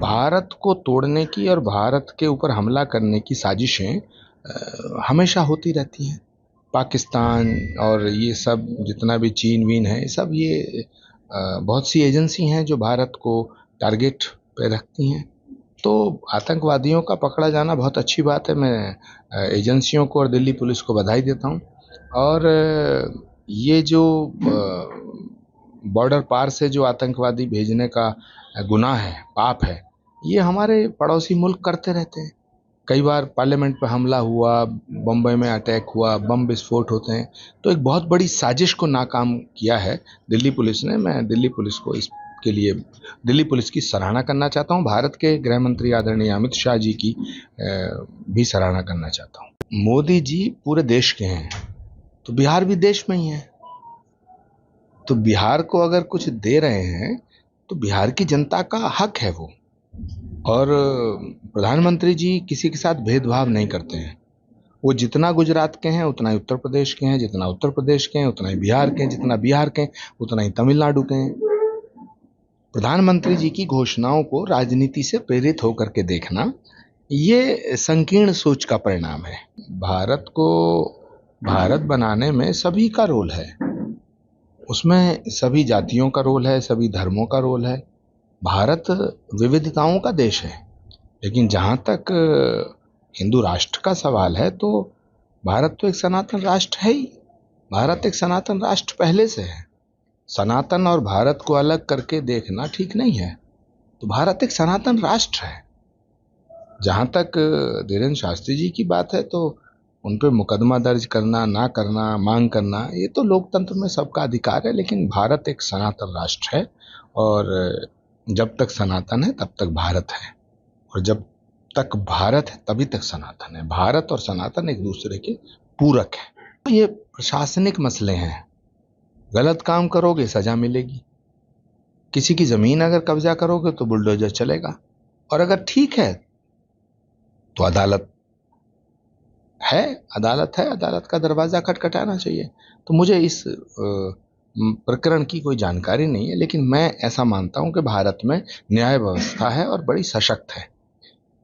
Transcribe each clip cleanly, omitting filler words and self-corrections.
भारत को तोड़ने की और भारत के ऊपर हमला करने की साजिशें हमेशा होती रहती हैं। पाकिस्तान और ये सब जितना भी चीन वीन है, सब ये बहुत सी एजेंसी हैं जो भारत को टारगेट पे रखती हैं। तो आतंकवादियों का पकड़ा जाना बहुत अच्छी बात है। मैं एजेंसियों को और दिल्ली पुलिस को बधाई देता हूँ। और ये जो बॉर्डर पार से जो आतंकवादी भेजने का गुनाह है, पाप है, ये हमारे पड़ोसी मुल्क करते रहते हैं। कई बार पार्लियामेंट पर हमला हुआ, बम्बई में अटैक हुआ, बम विस्फोट होते हैं। तो एक बहुत बड़ी साजिश को नाकाम किया है दिल्ली पुलिस ने। मैं दिल्ली पुलिस को इसके लिए दिल्ली पुलिस की सराहना करना चाहता हूँ। भारत के गृह मंत्री आदरणीय अमित शाह जी की भी सराहना करना चाहता हूँ। मोदी जी पूरे देश के हैं, तो बिहार भी देश में ही है। तो बिहार को अगर कुछ दे रहे हैं तो बिहार की जनता का हक है वो। और प्रधानमंत्री जी किसी के साथ भेदभाव नहीं करते हैं। वो जितना गुजरात के हैं उतना ही उत्तर प्रदेश के हैं, जितना उत्तर प्रदेश के हैं उतना ही बिहार के हैं, जितना बिहार के हैं उतना ही तमिलनाडु के हैं। प्रधानमंत्री जी की घोषणाओं को राजनीति से प्रेरित होकर के देखना, ये संकीर्ण सोच का परिणाम है। भारत को भारत बनाने में सभी का रोल है। उसमें सभी जातियों का रोल है, सभी धर्मों का रोल है। भारत विविधताओं का देश है। लेकिन जहाँ तक हिंदू राष्ट्र का सवाल है, तो भारत तो एक सनातन राष्ट्र है ही। भारत एक सनातन राष्ट्र पहले से है। सनातन और भारत को अलग करके देखना ठीक नहीं है। तो भारत एक सनातन राष्ट्र है। जहाँ तक धीरेन्द्र शास्त्री जी की बात है, तो उन पर मुकदमा दर्ज करना, ना करना, मांग करना, ये तो लोकतंत्र में सबका अधिकार है। लेकिन भारत एक सनातन राष्ट्र है, और जब तक सनातन है तब तक भारत है, और जब तक भारत है तभी तक सनातन है। भारत और सनातन एक दूसरे के पूरक हैं। ये प्रशासनिक मसले हैं। गलत काम करोगे सजा मिलेगी। किसी की जमीन अगर कब्जा करोगे तो बुलडोजर चलेगा। और अगर ठीक है तो अदालत है, अदालत का दरवाजा खटखटाना चाहिए। तो मुझे इस प्रकरण की कोई जानकारी नहीं है, लेकिन मैं ऐसा मानता हूं कि भारत में न्याय व्यवस्था है और बड़ी सशक्त है।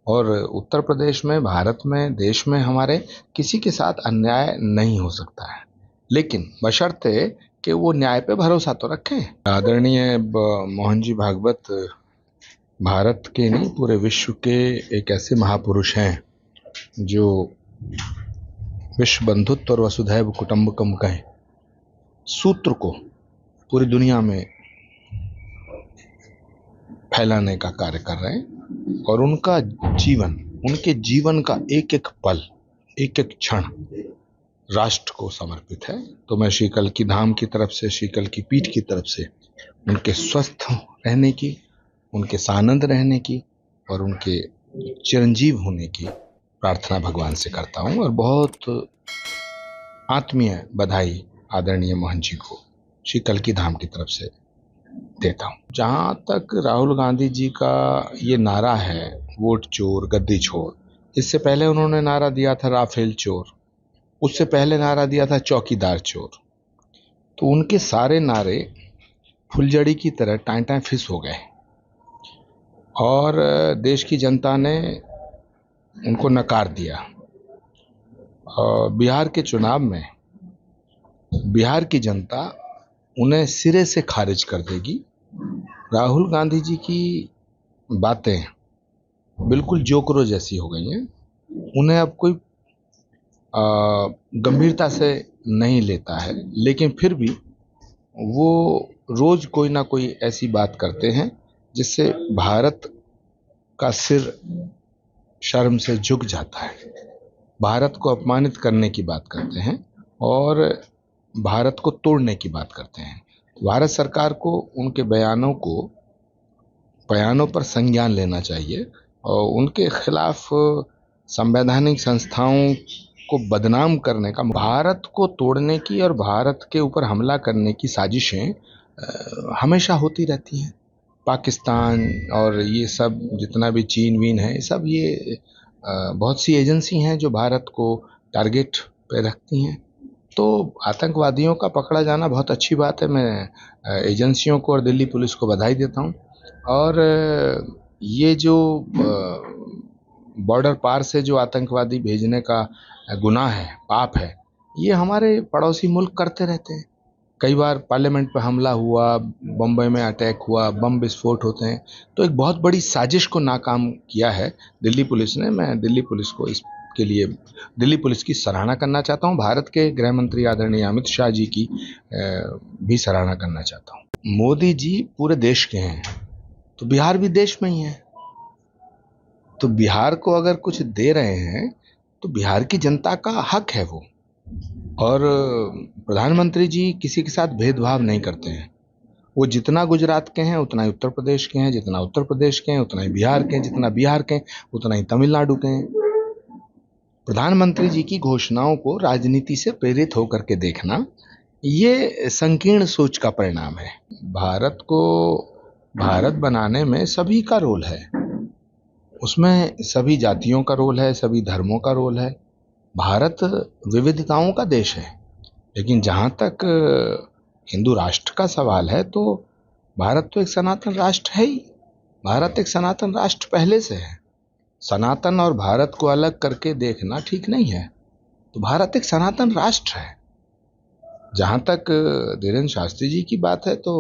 और उत्तर प्रदेश में, भारत में, देश में हमारे किसी के साथ अन्याय नहीं हो सकता है, लेकिन बशर्ते कि वो न्याय पे भरोसा तो रखें। आदरणीय मोहन जी भागवत भारत के नहीं, पूरे विश्व के एक ऐसे महापुरुष हैं जो विश्व बंधुत्व और वसुधैव कुटुंबकम के सूत्र को पूरी दुनिया में फैलाने का कार्य कर रहे हैं। और उनका जीवन, उनके जीवन का एक एक पल, एक एक क्षण राष्ट्र को समर्पित है। तो मैं श्री कल्कि धाम की तरफ से, श्री कल्कि पीठ की तरफ से उनके स्वस्थ रहने की, उनके सानंद रहने की और उनके चिरंजीव होने की प्रार्थना भगवान से करता हूँ। और बहुत आत्मीय बधाई आदरणीय मोहन जी को श्री कल्कि धाम की तरफ से देता हूँ। जहाँ तक राहुल गांधी जी का ये नारा है, वोट चोर गद्दी छोड़, इससे पहले उन्होंने नारा दिया था राफेल चोर, उससे पहले नारा दिया था चौकीदार चोर। तो उनके सारे नारे फुलझड़ी की तरह टाइम टाइम फिस हो गए, और देश की जनता ने उनको नकार दिया। और बिहार के चुनाव में बिहार की जनता उन्हें सिरे से खारिज कर देगी। राहुल गांधी जी की बातें बिल्कुल जोकरों जैसी हो गई हैं। उन्हें अब कोई गंभीरता से नहीं लेता है, लेकिन फिर भी वो रोज कोई ना कोई ऐसी बात करते हैं जिससे भारत का सिर शर्म से झुक जाता है। भारत को अपमानित करने की बात करते हैं और भारत को तोड़ने की बात करते हैं। भारत सरकार को उनके बयानों पर संज्ञान लेना चाहिए और उनके खिलाफ संवैधानिक संस्थाओं को बदनाम करने का, भारत को तोड़ने की और भारत के ऊपर हमला करने की साजिशें हमेशा होती रहती हैं। पाकिस्तान और ये सब जितना भी चीन वीन है, सब ये बहुत सी एजेंसी हैं जो भारत को टारगेट पे रखती हैं। तो आतंकवादियों का पकड़ा जाना बहुत अच्छी बात है। मैं एजेंसियों को और दिल्ली पुलिस को बधाई देता हूँ। और ये जो बॉर्डर पार से जो आतंकवादी भेजने का गुनाह है, पाप है, ये हमारे पड़ोसी मुल्क करते रहते हैं। कई बार पार्लियामेंट पे हमला हुआ, बम्बई में अटैक हुआ, बम विस्फोट होते हैं। तो एक बहुत बड़ी साजिश को नाकाम किया है दिल्ली पुलिस ने। मैं दिल्ली पुलिस को इसके लिए दिल्ली पुलिस की सराहना करना चाहता हूँ। भारत के गृह मंत्री आदरणीय अमित शाह जी की भी सराहना करना चाहता हूँ। मोदी जी पूरे देश के हैं, तो बिहार भी देश में ही है। तो बिहार को अगर कुछ दे रहे हैं तो बिहार की जनता का हक है वो। और प्रधानमंत्री जी किसी के साथ भेदभाव नहीं करते हैं। वो जितना गुजरात के हैं उतना ही उत्तर प्रदेश के हैं, जितना उत्तर प्रदेश के हैं उतना ही बिहार के हैं, जितना बिहार के हैं उतना ही तमिलनाडु के हैं। प्रधानमंत्री जी की घोषणाओं को राजनीति से प्रेरित होकर के देखना, ये संकीर्ण सोच का परिणाम है। भारत को भारत बनाने में सभी का रोल है, उसमें सभी जातियों का रोल है, सभी धर्मों का रोल है। भारत विविधताओं का देश है, लेकिन जहाँ तक हिंदू राष्ट्र का सवाल है तो भारत तो एक सनातन राष्ट्र है ही। भारत एक सनातन राष्ट्र पहले से है। सनातन और भारत को अलग करके देखना ठीक नहीं है। तो भारत एक सनातन राष्ट्र है। जहाँ तक धीरेन्द्र शास्त्री जी की बात है तो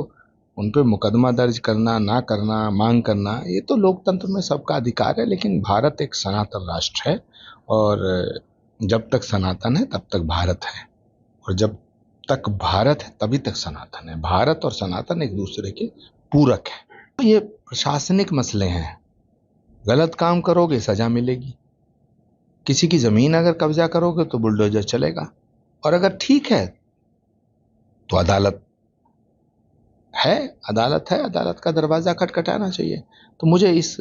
उन पे मुकदमा दर्ज करना, ना करना, मांग करना, ये तो लोकतंत्र में सबका अधिकार है। लेकिन भारत एक सनातन राष्ट्र है और जब तक सनातन है तब तक भारत है, और जब तक भारत है तभी तक सनातन है। भारत और सनातन एक दूसरे के पूरक है। तो ये प्रशासनिक मसले हैं। गलत काम करोगे सजा मिलेगी, किसी की जमीन अगर कब्जा करोगे तो बुलडोजर चलेगा, और अगर ठीक है तो अदालत है, अदालत का दरवाजा खटखटाना चाहिए। तो मुझे इस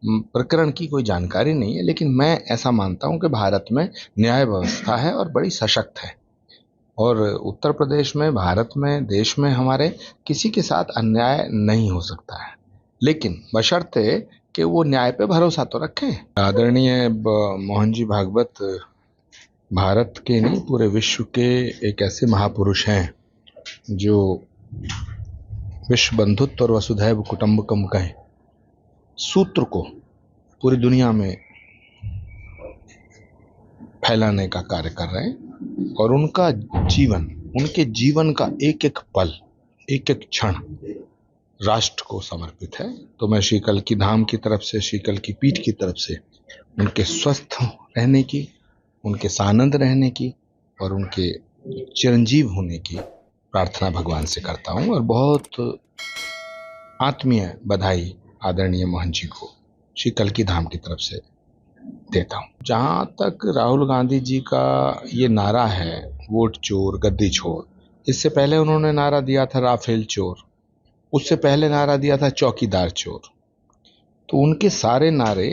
प्रकरण की कोई जानकारी नहीं है, लेकिन मैं ऐसा मानता हूं कि भारत में न्याय व्यवस्था है और बड़ी सशक्त है। और उत्तर प्रदेश में, भारत में, देश में हमारे किसी के साथ अन्याय नहीं हो सकता है, लेकिन बशर्ते कि वो न्याय पे भरोसा तो रखें। आदरणीय मोहन जी भागवत भारत के नहीं पूरे विश्व के एक ऐसे महापुरुष हैं जो विश्व बंधुत्व और वसुधैव कुटुंबकम के सूत्र को पूरी दुनिया में फैलाने का कार्य कर रहे हैं। और उनका जीवन, उनके जीवन का एक एक पल, एक एक क्षण राष्ट्र को समर्पित है। तो मैं श्री कल्की धाम की तरफ से, श्री कल्की पीठ की तरफ से उनके स्वस्थ रहने की, उनके सानंद रहने की और उनके चिरंजीव होने की प्रार्थना भगवान से करता हूँ। और बहुत आत्मीय बधाई आदरणीय मोहन जी को श्री कल्की धाम की तरफ से देता हूँ। जहाँ तक राहुल गांधी जी का ये नारा है, वोट चोर गद्दी छोर, इससे पहले उन्होंने नारा दिया था राफेल चोर, उससे पहले नारा दिया था चौकीदार चोर। तो उनके सारे नारे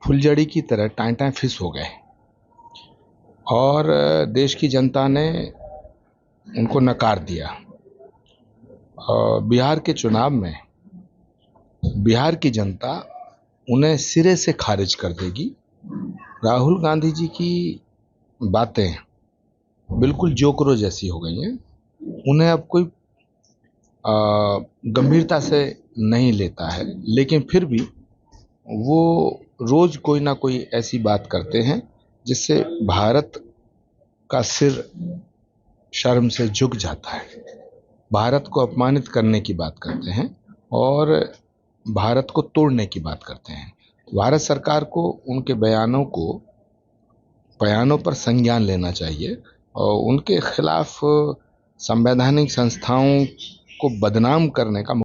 फुलझड़ी की तरह टाएं टाएं फिस हो गए और देश की जनता ने उनको नकार दिया। और बिहार के चुनाव में बिहार की जनता उन्हें सिरे से खारिज कर देगी। राहुल गांधी जी की बातें बिल्कुल जोकरों जैसी हो गई हैं। उन्हें अब कोई गंभीरता से नहीं लेता है, लेकिन फिर भी वो रोज कोई ना कोई ऐसी बात करते हैं जिससे भारत का सिर शर्म से झुक जाता है। भारत को अपमानित करने की बात करते हैं और भारत को तोड़ने की बात करते हैं। भारत सरकार को उनके बयानों पर संज्ञान लेना चाहिए और उनके खिलाफ संवैधानिक संस्थाओं को बदनाम करने का